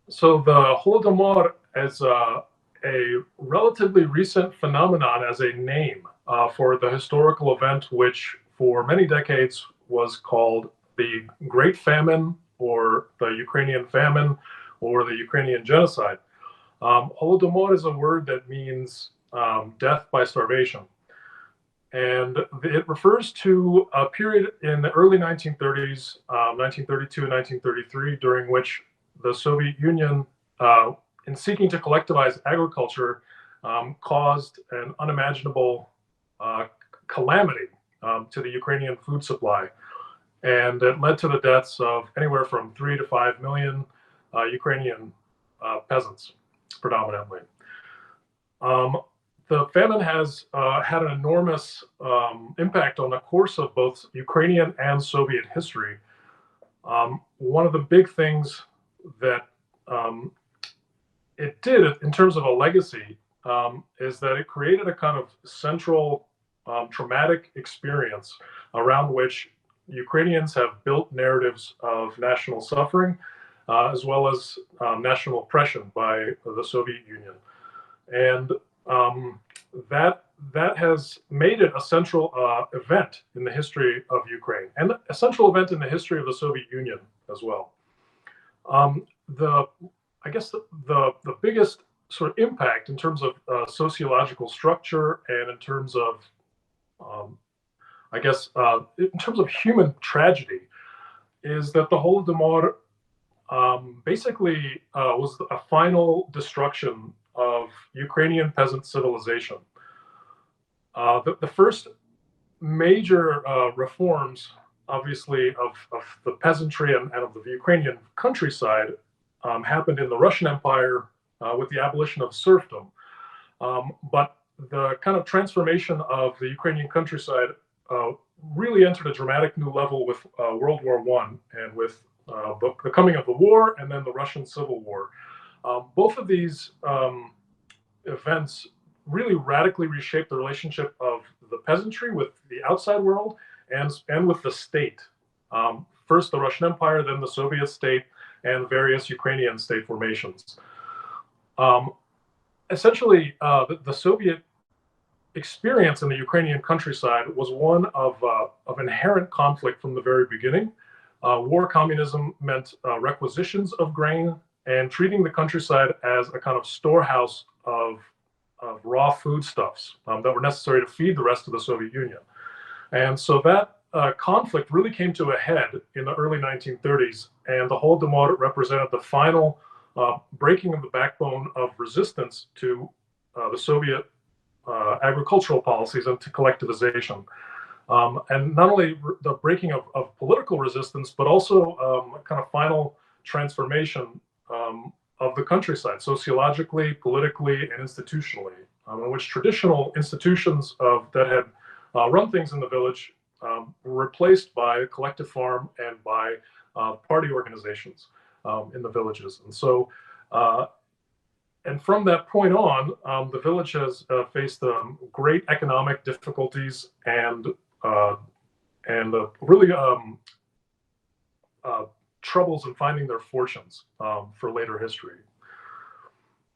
So the Holodomor is a relatively recent phenomenon as a name for the historical event, which for many decades was called the Great Famine or the Ukrainian Famine or the Ukrainian Genocide. Holodomor is a word that means death by starvation. And it refers to a period in the early 1930s, 1932 and 1933, during which the Soviet Union, in seeking to collectivize agriculture, caused an unimaginable calamity to the Ukrainian food supply. And it led to the deaths of anywhere from 3 to 5 million Ukrainian peasants, predominantly. The famine has had an enormous impact on the course of both Ukrainian and Soviet history. One of the big things that it did in terms of a legacy is that it created a kind of central traumatic experience around which Ukrainians have built narratives of national suffering as well as national oppression by the Soviet Union. And that has made it a central event in the history of Ukraine and a central event in the history of the Soviet Union as well. I guess the biggest sort of impact in terms of sociological structure and in terms of in terms of human tragedy is that the Holodomor basically was a final destruction of Ukrainian peasant civilization. The first major reforms, obviously, of the peasantry and of the Ukrainian countryside happened in the Russian Empire with the abolition of serfdom. But the kind of transformation of the Ukrainian countryside really entered a dramatic new level with World War I and with the coming of the war and then the Russian Civil War. Both of these events really radically reshaped the relationship of the peasantry with the outside world and with the state. First the Russian Empire, then the Soviet state, and various Ukrainian state formations. Essentially, the Soviet experience in the Ukrainian countryside was one of inherent conflict from the very beginning. War communism meant requisitions of grain and treating the countryside as a kind of storehouse of raw foodstuffs that were necessary to feed the rest of the Soviet Union. And so that conflict really came to a head in the early 1930s, and the Holodomor represented the final breaking of the backbone of resistance to the Soviet agricultural policies and to collectivization. And not only the breaking of political resistance, but also a kind of final transformation of the countryside, sociologically, politically, and institutionally, in which traditional institutions that had run things in the village were replaced by collective farm and by party organizations in the villages. And so, and from that point on, the village has faced great economic difficulties and really troubles in finding their fortunes for later history.